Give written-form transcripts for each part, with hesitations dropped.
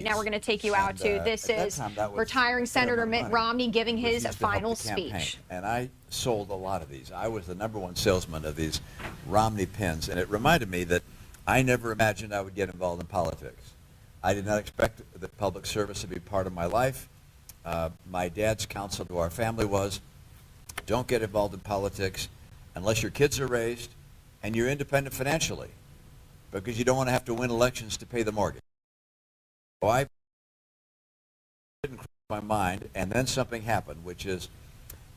Now we're going to take you out to, this is retiring Senator Mitt Romney giving his final speech. And I sold a lot of these. I was the #1 salesman of these Romney pins, and it reminded me that I never imagined I would get involved in politics. I did not expect that public service to be part of my life. My dad's counsel to our family was, don't get involved in politics unless your kids are raised and you're independent financially, because you don't want to have to win elections to pay the mortgage. So I didn't cross my mind, and then something happened, which is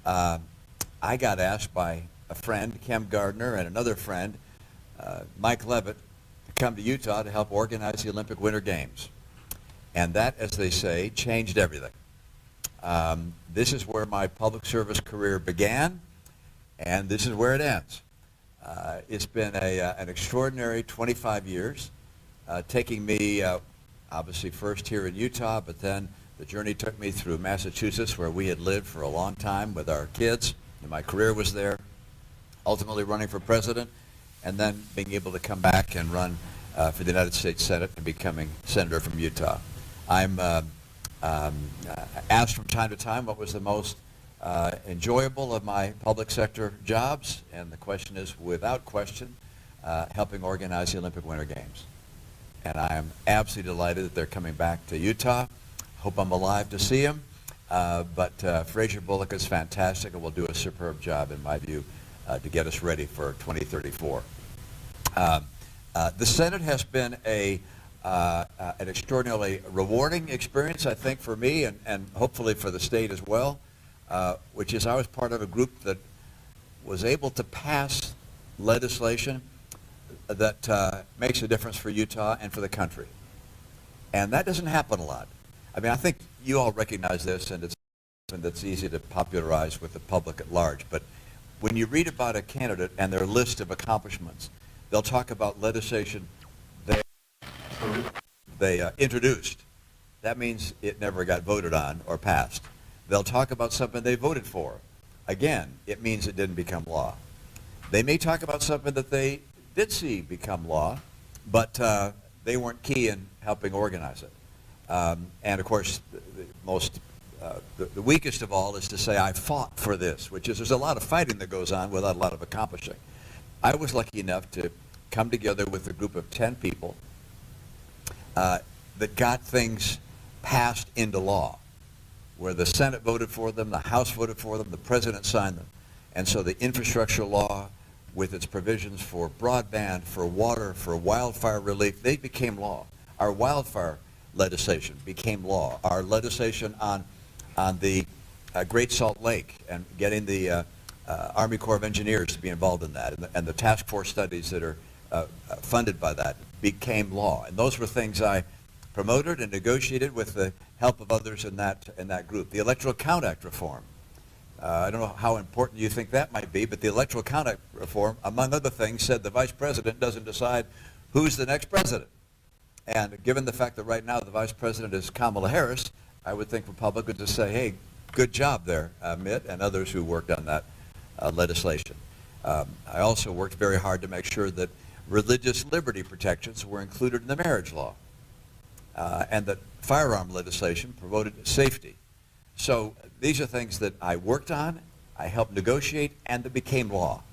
I got asked by a friend, Kim Gardner, and another friend, Mike Levitt, to come to Utah to help organize the Olympic Winter Games. And that, as they say, changed everything. This is where my public service career began, and this is where it ends. It's been an extraordinary 25 years, taking me obviously first here in Utah, but then the journey took me through Massachusetts, where we had lived for a long time with our kids, and my career was there, ultimately running for president, and then being able to come back and run for the United States Senate and becoming senator from Utah. I'm asked from time to time what was the most enjoyable of my public sector jobs, and the question is, without question, helping organize the Olympic Winter Games. And I am absolutely delighted that they're coming back to Utah. Hope I'm alive to see them. But Fraser Bullock is fantastic and will do a superb job, in my view, to get us ready for 2034. The Senate has been an extraordinarily rewarding experience, I think, for me and hopefully for the state as well, which is I was part of a group that was able to pass legislation that makes a difference for Utah and for the country. And that doesn't happen a lot. I mean, I think you all recognize this, and it's something that's easy to popularize with the public at large. But when you read about a candidate and their list of accomplishments, they'll talk about legislation they introduced. That means it never got voted on or passed. They'll talk about something they voted for. Again, it means it didn't become law. They may talk about something that they did see become law, but they weren't key in helping organize it. And of course, the weakest of all is to say, I fought for this, which is there's a lot of fighting that goes on without a lot of accomplishing. I was lucky enough to come together with a group of 10 people that got things passed into law, where the Senate voted for them, the House voted for them, the President signed them. And so the infrastructure law, with its provisions for broadband, for water, for wildfire relief, they became law. Our wildfire legislation became law. Our legislation on the Great Salt Lake and getting the Army Corps of Engineers to be involved in that, and the task force studies that are funded by that became law. And those were things I promoted and negotiated with the help of others in that group. The Electoral Count Act reform. I don't know how important you think that might be, but the Electoral Count Act reform, among other things, said the vice president doesn't decide who's the next president. And given the fact that right now the vice president is Kamala Harris, I would think Republicans would say, hey, good job there, Mitt, and others who worked on that legislation. I also worked very hard to make sure that religious liberty protections were included in the marriage law, and that firearm legislation promoted safety. So these are things that I worked on, I helped negotiate, and that became law.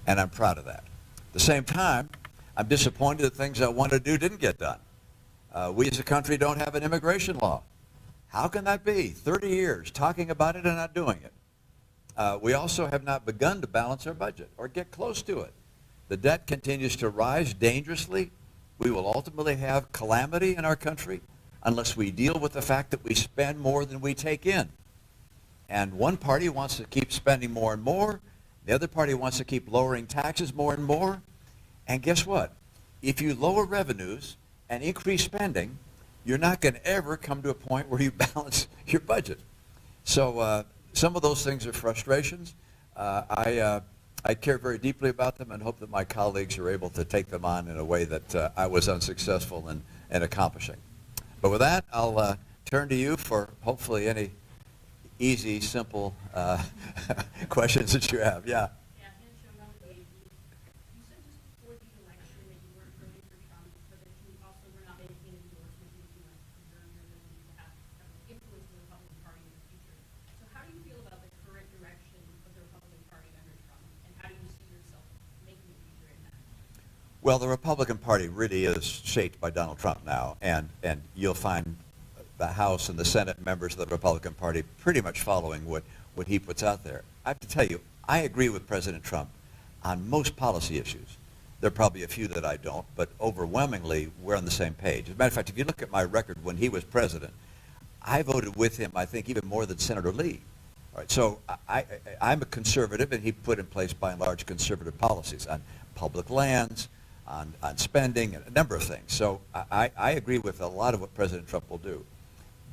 And I'm proud of that. At the same time, I'm disappointed that things I wanted to do didn't get done. We as a country don't have an immigration law. How can that be? 30 years talking about it and not doing it. We also have not begun to balance our budget or get close to it. The debt continues to rise dangerously. We will ultimately have calamity in our country unless we deal with the fact that we spend more than we take in. And one party wants to keep spending more and more. The other party wants to keep lowering taxes more and more. And guess what? If you lower revenues and increase spending, you're not going to ever come to a point where you balance your budget. So some of those things are frustrations. I care very deeply about them and hope that my colleagues are able to take them on in a way that I was unsuccessful in accomplishing. But with that, I'll turn to you for hopefully any easy, simple questions that you have. Yeah. Well, the Republican Party really is shaped by Donald Trump now, and you'll find the House and the Senate members of the Republican Party pretty much following what he puts out there. I have to tell you, I agree with President Trump on most policy issues. There are probably a few that I don't, but overwhelmingly, we're on the same page. As a matter of fact, if you look at my record when he was president, I voted with him, I think, even more than Senator Lee. All right, so I'm a conservative, and he put in place, by and large, conservative policies on public lands, on spending, and a number of things. So I agree with a lot of what President Trump will do.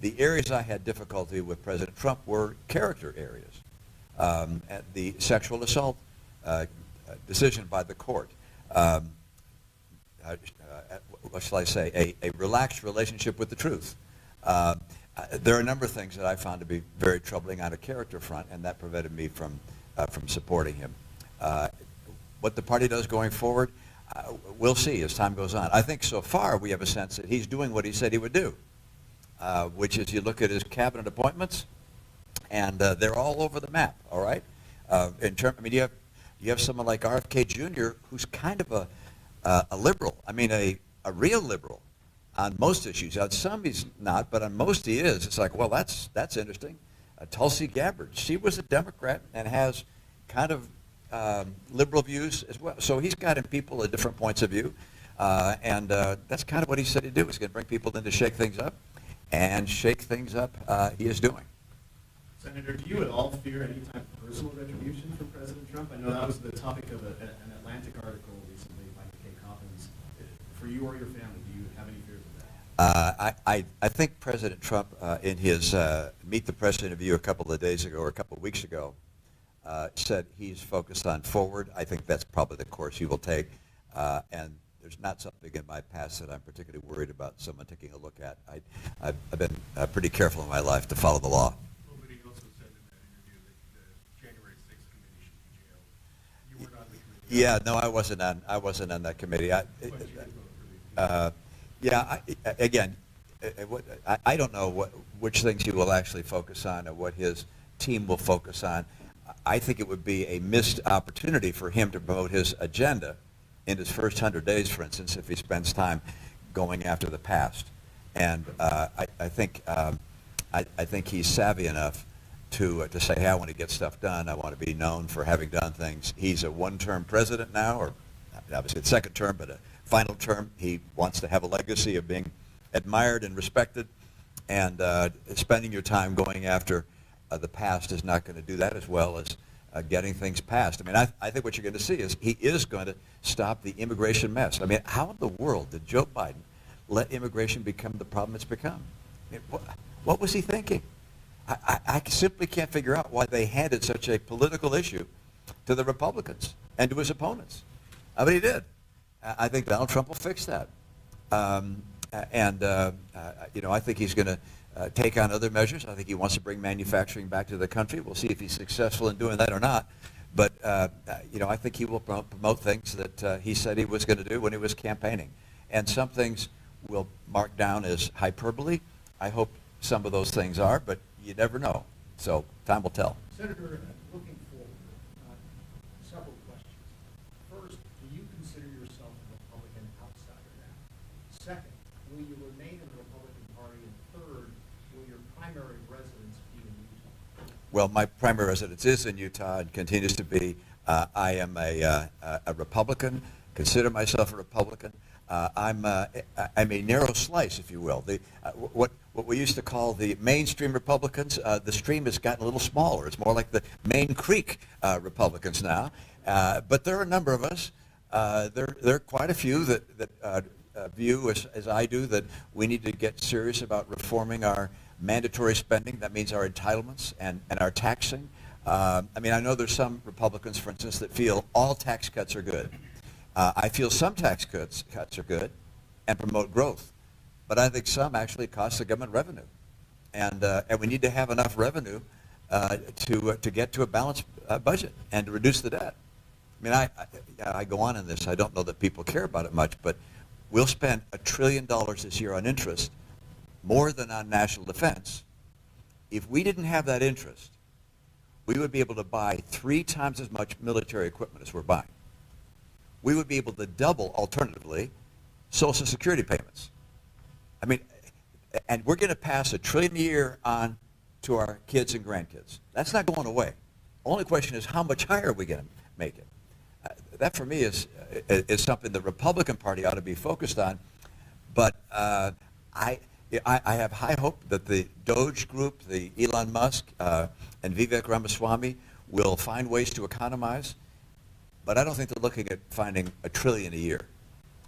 The areas I had difficulty with President Trump were character areas. The sexual assault decision by the court. What shall I say? A relaxed relationship with the truth. There are a number of things that I found to be very troubling on a character front, and that prevented me from supporting him. What the party does going forward, we'll see as time goes on. I think so far we have a sense that he's doing what he said he would do, which is you look at his cabinet appointments, and they're all over the map. All right. You have someone like RFK Jr., who's kind of a liberal. I mean, a real liberal on most issues. On some he's not, but on most he is. It's like, well, that's interesting. Tulsi Gabbard, she was a Democrat and has kind of liberal views as well. So he's got in people at different points of view, and that's kind of what he said he'd do. He's going to bring people in to shake things up, and shake things up he is doing. Senator, do you at all fear any type of personal retribution from President Trump? I know that was the topic of an Atlantic article recently by Kay Coppins. For you or your family, do you have any fears of that? I think President Trump, in his Meet the Press interview a couple of days ago or a couple of weeks ago, said he's focused on forward. I think that's probably the course he will take. And there's not something in my past that I'm particularly worried about someone taking a look at. I've been pretty careful in my life to follow the law. Yeah, no, I wasn't on that committee. Again, I don't know which things he will actually focus on or what his team will focus on. I think it would be a missed opportunity for him to promote his agenda in his first 100 days, for instance, if he spends time going after the past. And I think he's savvy enough to say, hey, I want to get stuff done. I want to be known for having done things. He's a one-term president now, or obviously it's second term, but a final term. He wants to have a legacy of being admired and respected, and spending your time going after the past is not going to do that as well as getting things passed. I mean, I think what you're going to see is he is going to stop the immigration mess. I mean, how in the world did Joe Biden let immigration become the problem it's become? I mean, what was he thinking? I simply can't figure out why they handed such a political issue to the Republicans and to his opponents. But he did. I think Donald Trump will fix that. I think he's going to take on other measures. I think he wants to bring manufacturing back to the country. We'll see if he's successful in doing that or not. But, I think he will promote things that he said he was going to do when he was campaigning. And some things will mark down as hyperbole. I hope some of those things are, but you never know. So time will tell. Senator, looking forward, several questions. First, do you consider yourself a Republican outsider now? Second, will you remain in the Republican Party? And third, will your primary residence be in Utah? Well, my primary residence is in Utah and continues to be. I am a Republican, consider myself a Republican. I'm a narrow slice, if you will. What we used to call the mainstream Republicans, the stream has gotten a little smaller. It's more like the Main Creek Republicans now. But there are a number of us. There are quite a few that view, as I do, that we need to get serious about reforming our mandatory spending. That means our entitlements and our taxing. I know there's some Republicans, for instance, that feel all tax cuts are good. I feel some tax cuts are good and promote growth, but I think some actually cost the government revenue, and we need to have enough revenue to get to a balanced budget and to reduce the debt. I go on in this. I don't know that people care about it much, but we'll spend $1 trillion this year on interest, more than on national defense. If we didn't have that interest, we would be able to buy 3 times as much military equipment as we're buying. we would be able to double, alternatively, Social Security payments. I mean, and we're going to pass $1 trillion a year on to our kids and grandkids. That's not going away. Only question is, how much higher are we going to make it? That, for me, is something the Republican Party ought to be focused on. But I have high hope that the Doge group, the Elon Musk and Vivek Ramaswamy, will find ways to economize. But I don't think they're looking at finding $1 trillion a year.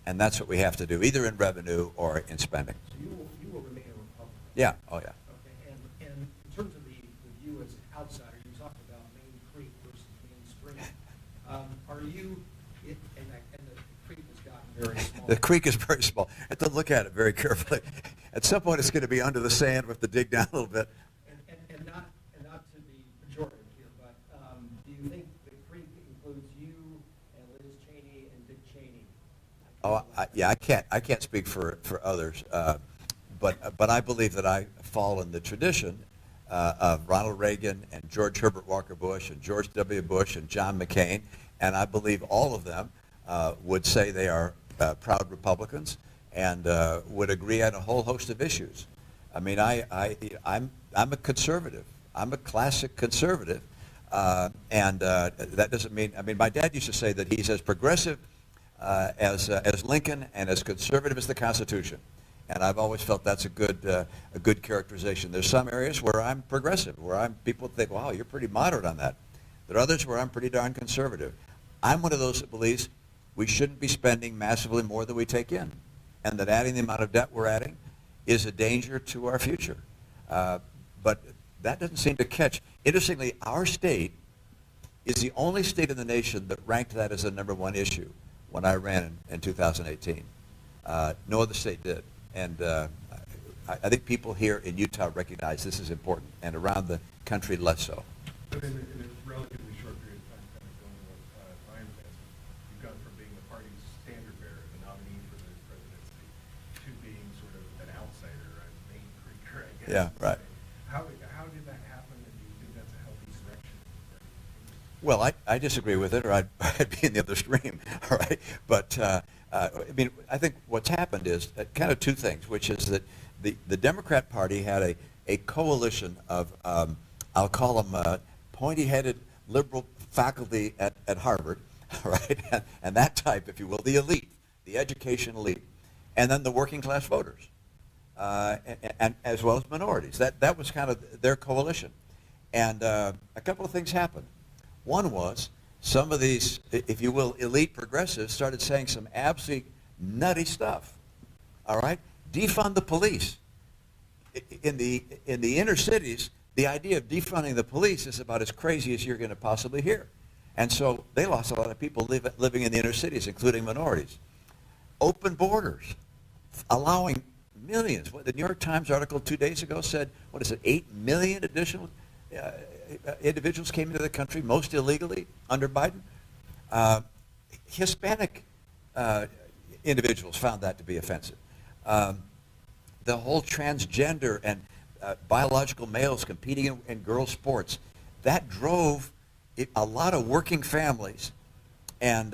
And that's what we have to do, either in revenue or in spending. So you will remain a Republican? Yeah, oh yeah. Okay, and in terms of the view as an outsider, you talked about Main Creek versus Main Spring. Are you, and the creek has gotten very small. The creek is very small. I have to look at it very carefully. At some point, it's going to be under the sand. We have to dig down a little bit. And not to be pejorative here, but do you think the creek includes you and Liz Cheney and Dick Cheney? Oh, yeah, I can't speak for others, but I believe that I fall in the tradition of Ronald Reagan and George Herbert Walker Bush and George W. Bush and John McCain, and I believe all of them would say they are proud Republicans and would agree on a whole host of issues. I mean, I'm a conservative. I'm a classic conservative, and that doesn't mean. I mean, my dad used to say that he's as progressive as Lincoln and as conservative as the Constitution, and I've always felt that's a good characterization. There's some areas where I'm progressive, where people think, wow, you're pretty moderate on that. There are others where I'm pretty darn conservative. I'm one of those that believes we shouldn't be spending massively more than we take in, and that adding the amount of debt we're adding is a danger to our future. But that doesn't seem to catch. Interestingly, our state is the only state in the nation that ranked that as the #1 issue when I ran in 2018. No other state did. And I think people here in Utah recognize this is important, and around the country less so. But in a relatively short period of time, kind of going with Brian's answer, you've gone from being the party's standard bearer, the nominee for the presidency, to being sort of an outsider, a Main Creeker, I guess. Yeah, right. How did that happen, and do you think that's a healthy direction? Well, I disagree with it, or I'd be in the other stream, all right? But, I mean, I think what's happened is kind of two things, which is that the Democrat Party had a coalition of, I'll call them pointy-headed liberal faculty at Harvard, all right? And that type, if you will, the elite, the education elite, and then the working class voters, and as well as minorities. That was kind of their coalition. And a couple of things happened. One was some of these, if you will, elite progressives started saying some absolutely nutty stuff. All right? Defund the police. In the inner cities, the idea of defunding the police is about as crazy as you're going to possibly hear. And so they lost a lot of people living in the inner cities, including minorities. Open borders, allowing millions. The New York Times article 2 days ago said, 8 million additional individuals came into the country, most illegally, under Biden. Hispanic individuals found that to be offensive. The whole transgender and biological males competing in girls' sports, that drove a lot of working families and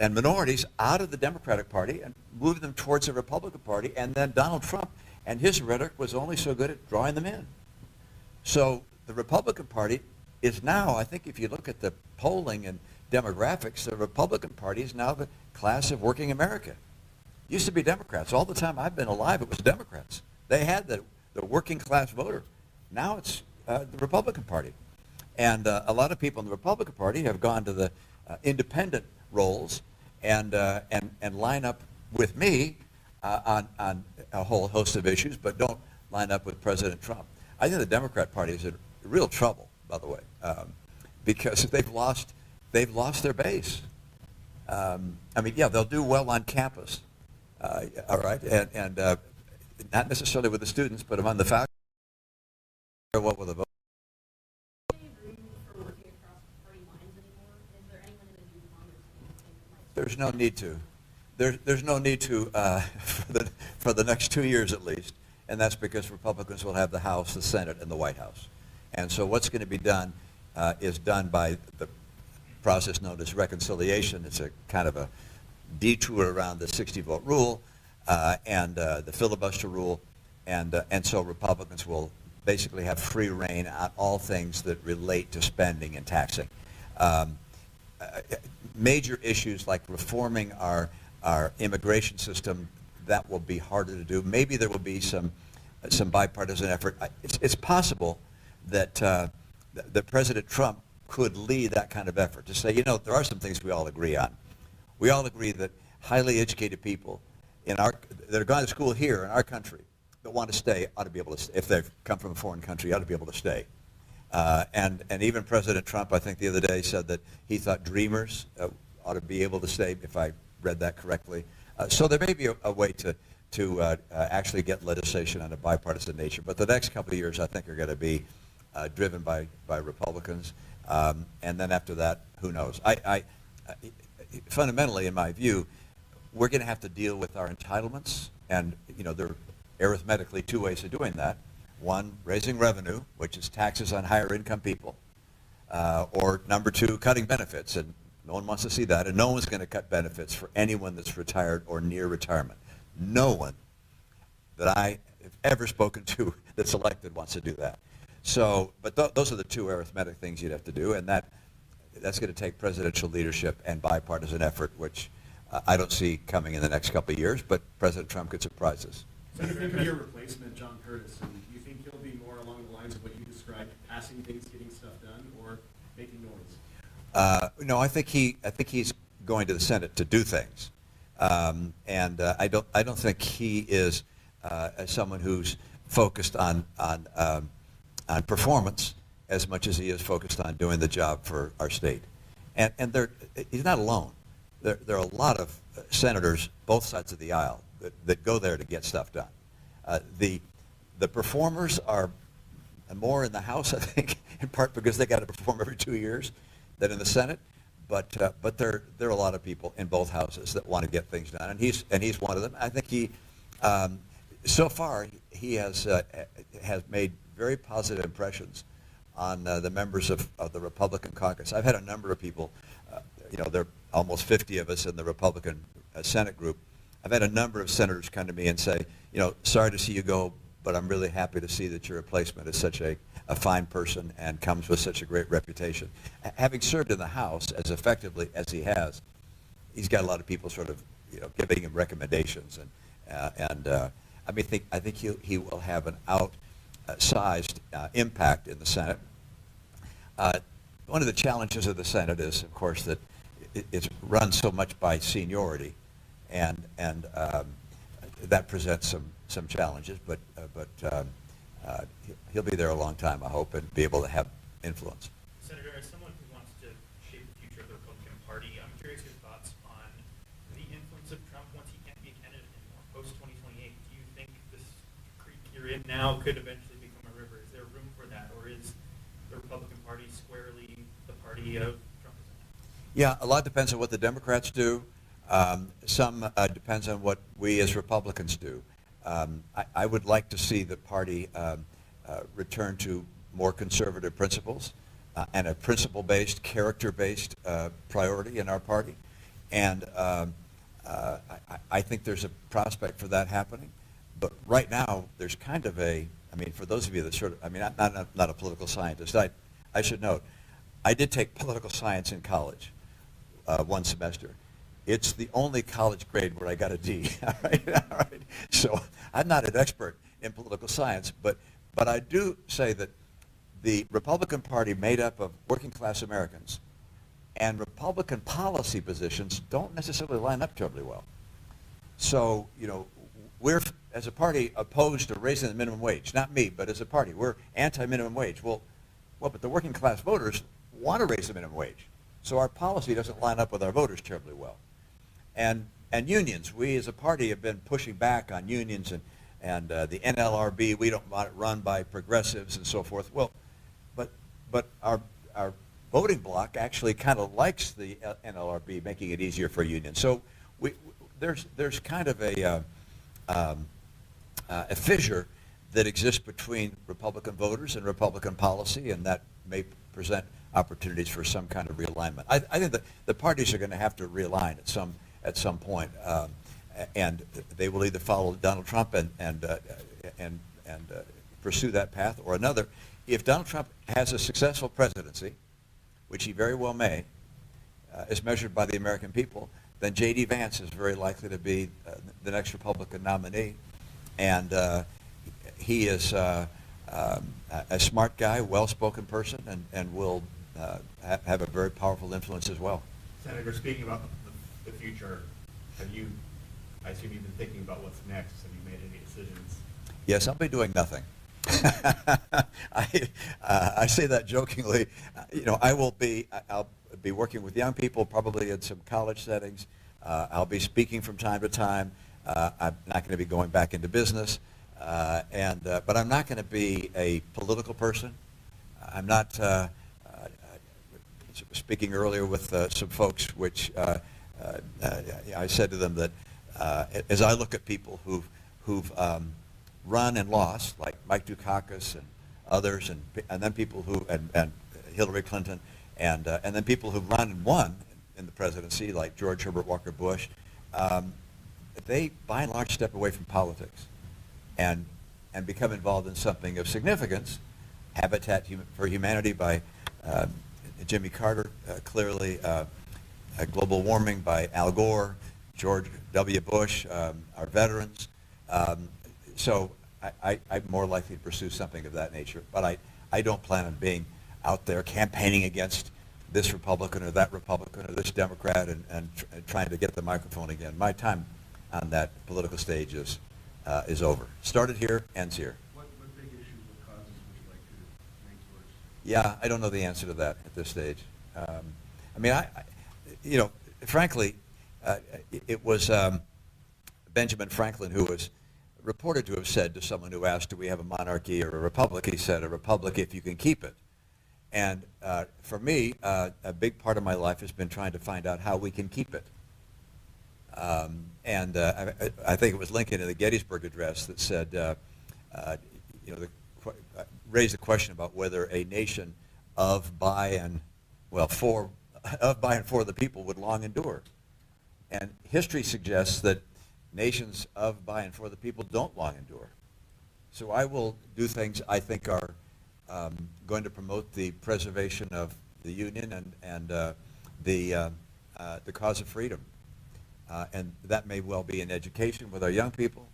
minorities out of the Democratic Party and moved them towards the Republican Party. And then Donald Trump and his rhetoric was only so good at drawing them in. So the Republican Party is now, I think if you look at the polling and demographics, the Republican Party is now the class of working America. Used to be Democrats. All the time I've been alive, it was Democrats. They had the working class voter. Now it's the Republican Party. And a lot of people in the Republican Party have gone to the independent roles and line up with me on a whole host of issues, but don't line up with President Trump. I think the Democrat Party is in real trouble, by the way, because they've lost their base. I mean, yeah, they'll do well on campus, all right, and not necessarily with the students, but among the faculty. What with the vote? There's no need to. There's no need to for the next 2 years at least. And that's because Republicans will have the House, the Senate, and the White House. And so what's going to be done is done by the process known as reconciliation. It's a kind of a detour around the 60-vote rule and the filibuster rule, and so Republicans will basically have free rein on all things that relate to spending and taxing. Major issues like reforming our immigration system, that will be harder to do. Maybe there will be some bipartisan effort. It's possible that that President Trump could lead that kind of effort to say, you know, there are some things we all agree on. We all agree that highly educated people that are going to school here in our country that want to stay ought to be able to, if they've come from a foreign country, ought to be able to stay. And even President Trump, I think the other day, said that he thought dreamers ought to be able to stay, if I read that correctly. So there may be a way to actually get legislation on a bipartisan nature. But the next couple of years, I think, are going to be driven by Republicans. And then after that, who knows? Fundamentally, in my view, we're going to have to deal with our entitlements. And, you know, there are arithmetically two ways of doing that. One, raising revenue, which is taxes on higher income people. Or number two, cutting benefits. And no one wants to see that. And no one's going to cut benefits for anyone that's retired or near retirement. No one that I have ever spoken to that's elected wants to do that. So, but those are the two arithmetic things you'd have to do, and that's going to take presidential leadership and bipartisan effort, which I don't see coming in the next couple of years, but President Trump could surprise us. So you think of your replacement, John Curtis, and you think he'll be more along the lines of what you described, passing things, getting stuff done, or making noise? No, I think he's going to the Senate to do things, and I don't think he is someone who's focused on performance as much as he is focused on doing the job for our state. And he's not alone. There are a lot of senators, both sides of the aisle, that go there to get stuff done. The performers are more in the House, I think, in part because they got to perform every 2 years, than in the Senate. But there are a lot of people in both houses that want to get things done, and he's one of them. I think he, so far, he has made very positive impressions on the members of the Republican caucus. I've had a number of people, there are almost 50 of us in the Republican Senate group. I've had a number of senators come to me and say, sorry to see you go, but I'm really happy to see that your replacement is such a fine person and comes with such a great reputation. Having served in the House as effectively as he has, he's got a lot of people sort of, giving him recommendations, and I think he will have an outsized impact in the Senate. One of the challenges of the Senate is, of course, that it's run so much by seniority, and that presents some challenges. But he'll be there a long time, I hope, and be able to have influence. Senator, as someone who wants to shape the future of the Republican Party, I'm curious your thoughts on the influence of Trump once he can't be a candidate anymore, post-2028. Do you think this creek you're in now could eventually become a river? Is there room for that, or is the Republican Party squarely the party of Trumpism? Yeah, a lot depends on what the Democrats do. Some depends on what we as Republicans do. I would like to see the party return to more conservative principles and a principle-based, character-based priority in our party. And I think there's a prospect for that happening. But right now, there's kind of for those of you that I'm not a political scientist, I should note, I did take political science in college one semester. It's the only college grade where I got a D. All right. So I'm not an expert in political science, but I do say that the Republican Party, made up of working class Americans, and Republican policy positions don't necessarily line up terribly well. So, we're, as a party, opposed to raising the minimum wage. Not me, but as a party, we're anti-minimum wage. Well, but the working class voters want to raise the minimum wage. So our policy doesn't line up with our voters terribly well. And unions, we as a party have been pushing back on unions and the NLRB. We don't want it run by progressives and so forth. Well, but our voting bloc actually kind of likes the NLRB, making it easier for unions. So there's kind of a fissure that exists between Republican voters and Republican policy, and that may present opportunities for some kind of realignment. I think that the parties are going to have to realign at some point, and they will either follow Donald Trump and pursue that path or another. If Donald Trump has a successful presidency, which he very well may, as measured by the American people, then J.D. Vance is very likely to be the next Republican nominee. And he is a smart guy, well-spoken person, and will have a very powerful influence as well. Senator, speaking about the future, I assume you've been thinking about what's next. Have you made any decisions? Yes, I'll be doing nothing. I say that jokingly. I'll be working with young people, probably in some college settings. I'll be speaking from time to time. I'm not going to be going back into business, but I'm not going to be a political person. I'm not speaking earlier with some folks, which I said to them that as I look at people who've run and lost, like Mike Dukakis and others, and then people and Hillary Clinton, and then people who've run and won in the presidency, like George Herbert Walker Bush, they by and large step away from politics and become involved in something of significance. Habitat for Humanity by Jimmy Carter, clearly global warming by Al Gore, George W. Bush, our veterans. So I'm more likely to pursue something of that nature, but I don't plan on being out there campaigning against this Republican or that Republican or this Democrat and trying to get the microphone again. My time on that political stage is over. Started here, ends here. What big issues or causes would you like to make towards? Yeah, I don't know the answer to that at this stage. Frankly, it was Benjamin Franklin who was reported to have said to someone who asked, do we have a monarchy or a republic? He said, a republic if you can keep it. And for me, a big part of my life has been trying to find out how we can keep it. I think it was Lincoln in the Gettysburg Address that said, raised the question about whether a nation of, by, and for the people would long endure. And history suggests that nations of, by, and for the people don't long endure. So I will do things I think are going to promote the preservation of the Union and the cause of freedom. And that may well be in education with our young people.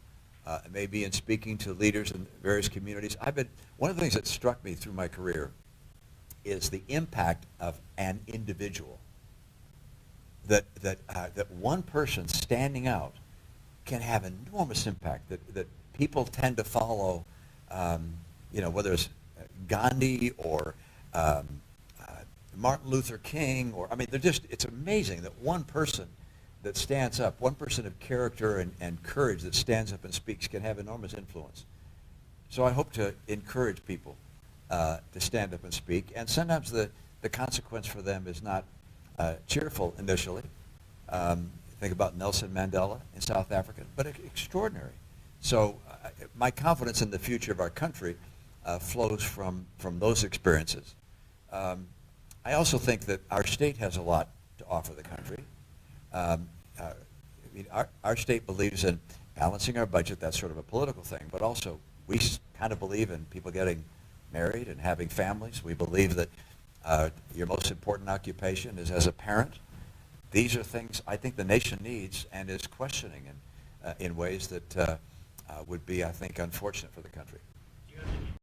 It may be in speaking to leaders in various communities. One of the things that struck me through my career is the impact of an individual. That one person standing out can have enormous impact. That people tend to follow, whether it's Gandhi or Martin Luther King, it's amazing that one person that stands up, one person of character and courage that stands up and speaks can have enormous influence. So I hope to encourage people to stand up and speak, and sometimes the consequence for them is not cheerful initially. Think about Nelson Mandela in South Africa, but extraordinary. So my confidence in the future of our country flows from those experiences. I also think that our state has a lot to offer the country. Our state believes in balancing our budget. That's sort of a political thing, but also we kind of believe in people getting married and having families. We believe that your most important occupation is as a parent. These are things I think the nation needs and is questioning in ways that would be, I think, unfortunate for the country. Do you have any